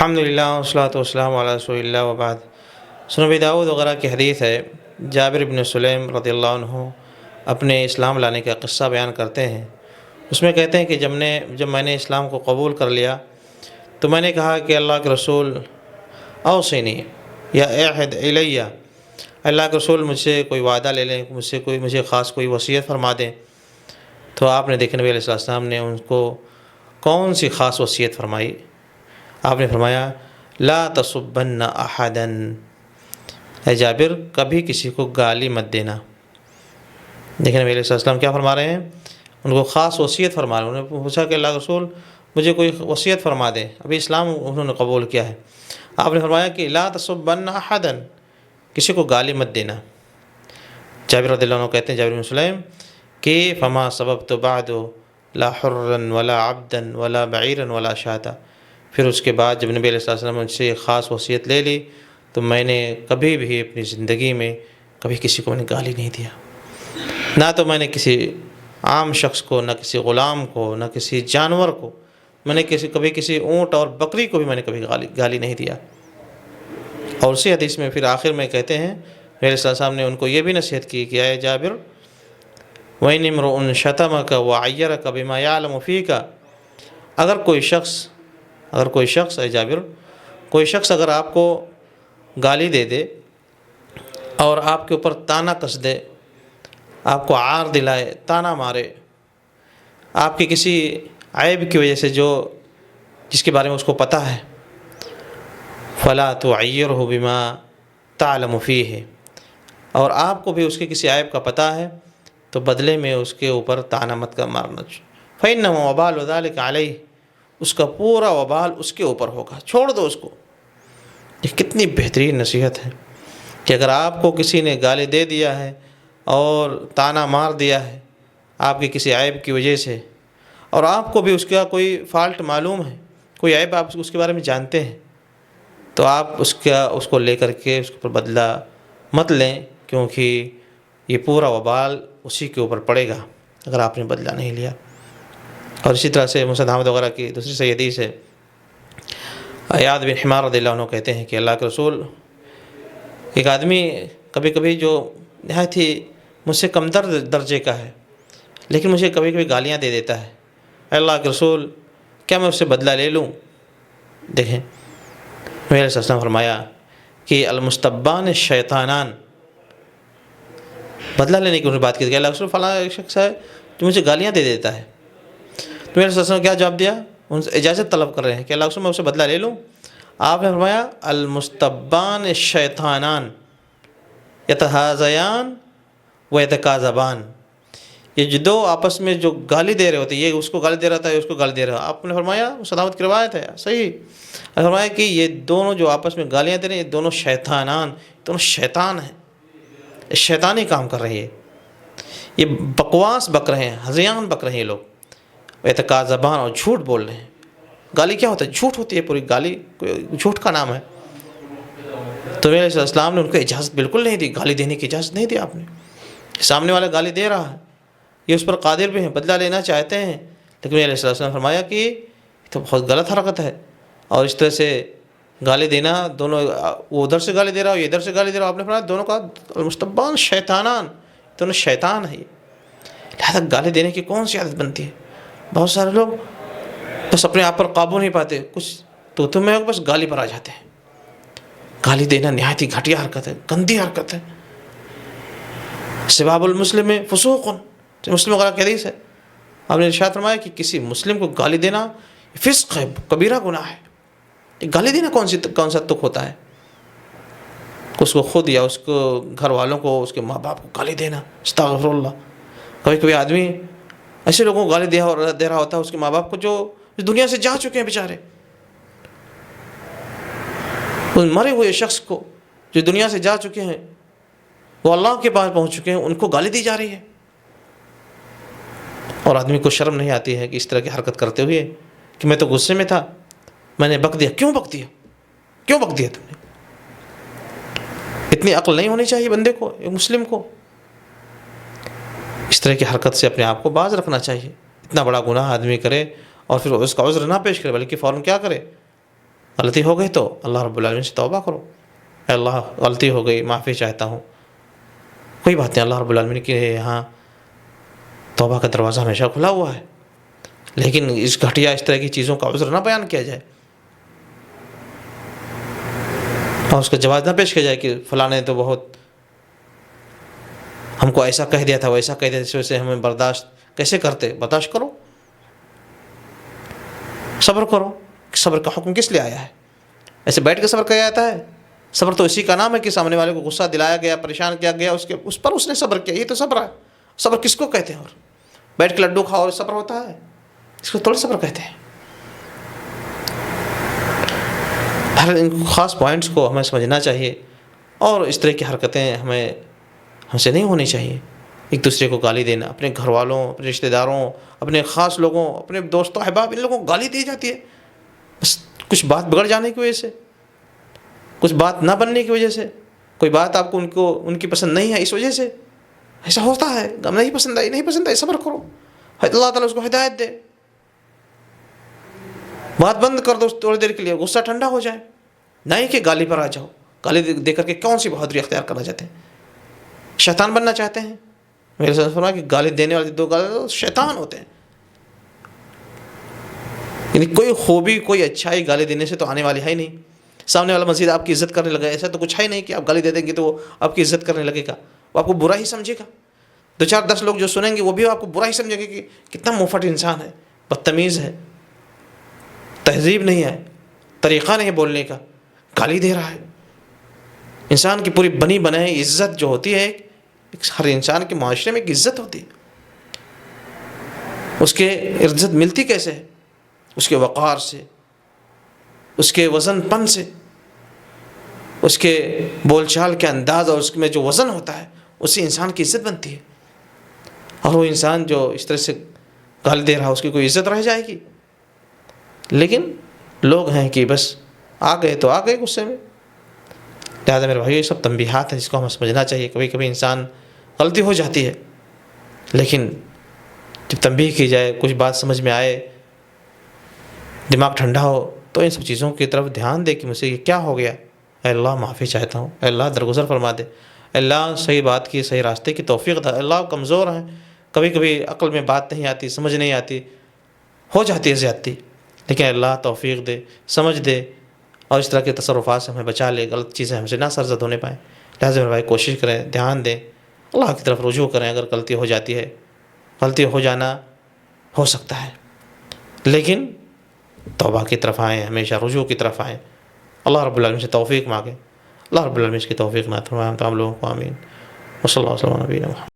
الحمدللہ والصلاۃ والسلام علی رسول اللہ وبعد۔ سنن ابی داؤد وغیرہ کی حدیث ہے، جابر بن سلیم رضی اللہ عنہ اپنے اسلام لانے کا قصہ بیان کرتے ہیں۔ اس میں کہتے ہیں کہ جب میں نے اسلام کو قبول کر لیا تو میں نے کہا کہ اللہ کے رسول اوصنی یا اعہد الیہ، اللہ کے رسول مجھ سے کوئی وعدہ لے لیں، مجھے خاص کوئی وصیت فرما دیں۔ تو آپ نے دیکھا نبی علیہ السلام نے ان کو کون سی خاص وصیت فرمائی؟ آپ نے فرمایا لا تصبن احدا، اے جابر کبھی کسی کو گالی مت دینا۔ دیکھیں نبی علیہ السلام کیا فرما رہے ہیں، ان کو خاص وصیت فرما رہے ہیں۔ انہوں نے پوچھا کہ اللہ کے رسول مجھے کوئی وصیت فرما دیں، ابھی اسلام انہوں نے قبول کیا ہے۔ آپ نے فرمایا کہ لا تصبن احدا، کسی کو گالی مت دینا۔ جابر رضی اللہ عنہ کہتے ہیں، جابر بن سلیم کہ فما سببت بعد لا حرا ولا عبدا ولا بعیرا ولا شاتا، پھر اس کے بعد جب نبی علیہ السلام نے مجھ سے خاص وصیت لے لی تو میں نے کبھی بھی اپنی زندگی میں کبھی کسی کو میں نے گالی نہیں دیا، نہ تو میں نے کسی عام شخص کو، نہ کسی غلام کو، نہ کسی جانور کو، میں نے کبھی کسی اونٹ اور بکری کو بھی میں نے کبھی گالی نہیں دیا۔ اور اسی حدیث میں پھر آخر میں کہتے ہیں نبی علیہ السلام نے ان کو یہ بھی نصیحت کی کہ اے جابر وَإِنِ امْرُؤٌ شَتَمَكَ وَعَيَّرَكَ بِمَا يَعْلَمُ فِيكَ، اگر کوئی شخص اے جابر، کوئی شخص اگر آپ کو گالی دے دے اور آپ کے اوپر تانا کس دے، آپ کو عار دلائے، تانا مارے، آپ کی کسی عیب کی وجہ سے جس کے بارے میں اس کو پتہ ہے، فَلَا تُعَيِّرْهُ بِمَا تَعْلَمُ فِيهِ، اور آپ کو بھی اس کے کسی عیب کا پتہ ہے تو بدلے میں اس کے اوپر تانا مت کا مارنا چاہیے۔ فَإِنَّهُ وَبَالُ ذَلِكَ عَلَيْهِ، اس کا پورا وبال اس کے اوپر ہوگا، چھوڑ دو اس کو۔ یہ کتنی بہترین نصیحت ہے کہ اگر آپ کو کسی نے گالی دے دیا ہے اور تانا مار دیا ہے آپ کی کسی عیب کی وجہ سے، اور آپ کو بھی اس کا کوئی فالٹ معلوم ہے، کوئی عیب آپ اس کے بارے میں جانتے ہیں، تو آپ اس کو لے کر کے اس کے اوپر بدلہ مت لیں، کیونکہ یہ پورا وبال اسی کے اوپر پڑے گا اگر آپ نے بدلہ نہیں لیا۔ اور اسی طرح سے مسند احمد وغیرہ کی دوسری صحیح حدیث ہے، عیاض بن حمار رضی اللہ عنہ کہتے ہیں کہ اللہ کے رسول، ایک آدمی کبھی کبھی جو نہایت ہی مجھ سے کم درجے کا ہے لیکن مجھے کبھی کبھی گالیاں دے دیتا ہے، اے اللہ کے رسول کیا میں اس سے بدلہ لے لوں؟ دیکھیں نبی علیہ السلام فرمایا کہ المستبان الشیطانان، بدلہ لینے کی انہوں نے بات کی کہ اللہ کے رسول فلاں ایک شخص ہے جو مجھے گالیاں دے دیتا ہے۔ تو میرے صلی اللہ علیہ وسلم کیا جواب دیا؟ ان سے اجازت طلب کر رہے ہیں کہ اللہ کے رسول میں اسے بدلہ لے لوں۔ آپ نے فرمایا المستبان الشیطانان یتہاذیان و یتکاذبان، یہ جو دو آپس میں جو گالی دے رہے ہوتے ہیں، یہ اس کو گالی دے رہا تھا، یہ اس کو گالی دے رہا۔ آپ نے فرمایا سلامت کی روایت ہے صحیح، فرمایا کہ یہ دونوں جو آپس میں گالیاں دے رہے ہیں یہ دونوں شیطانان، دونوں شیطان ہیں، شیطانی کام کر رہے ہیں، یہ بکواس بک رہے ہیں، ہذیان بک رہے ہیں یہ لوگ، اعتقاذبان اور جھوٹ بول رہے ہیں۔ گالی کیا ہوتا ہے؟ جھوٹ ہوتی ہے، پوری گالی جھوٹ کا نام ہے۔ تو میرے علیہ السلام نے ان کو اجازت بالکل نہیں دی، گالی دینے کی اجازت نہیں دی آپ نے۔ سامنے والا گالی دے رہا ہے، یہ اس پر قادر بھی ہیں، بدلہ لینا چاہتے ہیں، لیکن میرے علیہ السلام نے فرمایا کہ یہ تو بہت غلط حرکت ہے، اور اس طرح سے گالی دینا، دونوں وہ ادھر سے گالی دے رہا ہو، یہ ادھر سے گالی دے رہا ہو، آپ نے فرمایا دونوں کا المستبان شیطانان، دونوں شیطان ہے۔ لہذا گالی دینے کی کون سی عادت بنتی ہے؟ بہت سارے لوگ بس اپنے آپ پر قابو نہیں پاتے، کچھ تو میں بس گالی پر آ جاتے ہیں۔ گالی دینا نہایت ہی گھٹیا حرکت ہے، گندی حرکت ہے۔ سباب المسلم فسوق، مسلم وغیرہ کی حدیث ہے، آپ نے ارشاد فرمایا کہ کسی مسلم کو گالی دینا فسق ہے، کبیرہ گناہ ہے۔ گالی دینا کون سا تک ہوتا ہے؟ اس کو خود یا اس کو گھر والوں کو، اس کے ماں باپ کو گالی دینا، استغفر اللہ۔ کبھی کبھی آدمی ایسے لوگوں کو گالی دے رہا ہوتا ہے، اس کے ماں باپ کو جو اس دنیا سے جا چکے ہیں بیچارے، ان مرے ہوئے شخص کو جو دنیا سے جا چکے ہیں، وہ اللہ کے پاس پہنچ چکے ہیں، ان کو گالی دی جا رہی ہے، اور آدمی کو شرم نہیں آتی ہے کہ اس طرح کی حرکت کرتے ہوئے کہ میں تو غصے میں تھا، میں نے بک دیا۔ کیوں بک دیا؟ کیوں بک دیا تم نے؟ اتنی عقل نہیں ہونی چاہیے بندے کو، ایک مسلم کو اس طرح کی حرکت سے اپنے آپ کو باز رکھنا چاہیے۔ اتنا بڑا گناہ آدمی کرے اور پھر اس کا عذر نہ پیش کرے، بلکہ فوراً کیا کرے؟ غلطی ہو گئی تو اللہ رب العالمین سے توبہ کرو، اے اللہ غلطی ہو گئی، معافی چاہتا ہوں، کوئی بات نہیں، اللہ رب العالمین کے یہاں توبہ کا دروازہ ہمیشہ کھلا ہوا ہے۔ لیکن اس گھٹیا اس طرح کی چیزوں کا عذر نہ بیان کیا جائے اور اس کا جواز نہ پیش کیا جائے کہ فلاں نے تو بہت ہم کو ایسا کہہ دیا تھا، ویسا کہہ دیا تھا، اس وجہ سے ہمیں برداشت کیسے کرتے۔ برداشت کرو، صبر کرو۔ صبر کا حکم کس لیے آیا ہے؟ ایسے بیٹھ کے صبر کیا جاتا ہے؟ صبر تو اسی کا نام ہے کہ سامنے والے کو غصہ دلایا گیا، پریشان کیا گیا، اس پر اس نے صبر کیا، یہ تو صبر ہے۔ صبر کس کو کہتے ہیں؟ اور بیٹھ کے لڈو کھاؤ اور صبر ہوتا ہے؟ اس کو تھوڑا صبر کہتے ہیں۔ ہر ان خاص پوائنٹس کو ہمیں سمجھنا چاہیے، اور اس طرح کی حرکتیں ہم سے نہیں ہونی چاہیے۔ ایک دوسرے کو گالی دینا، اپنے گھر والوں، اپنے رشتہ داروں، اپنے خاص لوگوں، اپنے دوستوں احباب، ان لوگوں کو گالی دی جاتی ہے بس کچھ بات بگڑ جانے کی وجہ سے، کچھ بات نہ بننے کی وجہ سے، کوئی بات آپ کو ان کی پسند نہیں ہے، اس وجہ سے ایسا ہوتا ہے۔ نہیں پسند آئی، صبر کرو، اللہ تعالیٰ اس کو ہدایت دے، بات بند کر دو تھوڑی دیر کے لیے، غصہ ٹھنڈا ہو جائے، نہیں کہ گالی پر آ جاؤ۔ گالی دے کر کے کون سی بہادری اختیار کرنا چاہتے ہیں؟ شیطان بننا چاہتے ہیں؟ میرے ساتھ فرمایا کہ گالی دینے والے دو گالی شیطان ہوتے ہیں، یعنی کوئی خوبی، کوئی اچھائی گالی دینے سے تو آنے والی ہے ہی نہیں۔ سامنے والا مزید آپ کی عزت کرنے لگا، ایسا تو کچھ ہے ہی نہیں کہ آپ گالی دے دیں گے تو وہ آپ کی عزت کرنے لگے گا، وہ آپ کو برا ہی سمجھے گا۔ 2-4-10 لوگ جو سنیں گے وہ بھی آپ کو برا ہی سمجھیں گے کہ کتنا منفٹ انسان ہے، بدتمیز ہے، تہذیب نہیں ہے، طریقہ نہیں ہے بولنے کا، گالی دے رہا ہے۔ انسان کی پوری بنی بنائی عزت جو ہوتی ہے، ہر انسان کے معاشرے میں ایک عزت ہوتی ہے، اس کے عزت ملتی کیسے ہے؟ اس کے وقار سے، اس کے وزن پن سے، اس کے بول چال کے انداز اور اس میں جو وزن ہوتا ہے، اس سے انسان کی عزت بنتی ہے۔ اور وہ انسان جو اس طرح سے گالی دے رہا ہے، اس کی کوئی عزت رہ جائے گی؟ لیکن لوگ ہیں کہ بس آ گئے تو آ گئے غصے میں۔ لہٰذا میرے بھائی، یہ سب تنبیہات ہیں جس کو ہمیں سمجھنا چاہیے۔ کبھی کبھی انسان غلطی ہو جاتی ہے، لیکن جب تنبیہ کی جائے، کچھ بات سمجھ میں آئے، دماغ ٹھنڈا ہو، تو ان سب چیزوں کی طرف دھیان دے کہ مجھ سے یہ کیا ہو گیا، اے اللہ معافی چاہتا ہوں، اے اللہ درگزر فرما دے، اے اللہ صحیح بات کی، صحیح راستے کی توفیق دے۔ اللہ کمزور ہیں، کبھی کبھی عقل میں بات نہیں آتی، سمجھ نہیں آتی، ہو جاتی ہے زیادتی، لیکن اللہ توفیق دے، سمجھ دے، اور اس طرح کے تصرفات سے ہمیں بچا لے، غلط چیزیں ہم سے نہ سرزد ہونے پائیں۔ لہٰذا میرے بھائی کوشش کریں، دھیان دیں، اللہ کی طرف رجوع کریں۔ اگر غلطی ہو جاتی ہے، غلطی ہو جانا ہو سکتا ہے، لیکن توبہ کی طرف آئیں، ہمیشہ رجوع کی طرف آئیں، اللہ رب العالمین سے توفیق مانگیں۔ اللہ رب العالمین کی توفیق نہ فرمائے ہم تمام لوگوں کو، آمین۔ وصلی اللہ وسلم علی نبینا محمد۔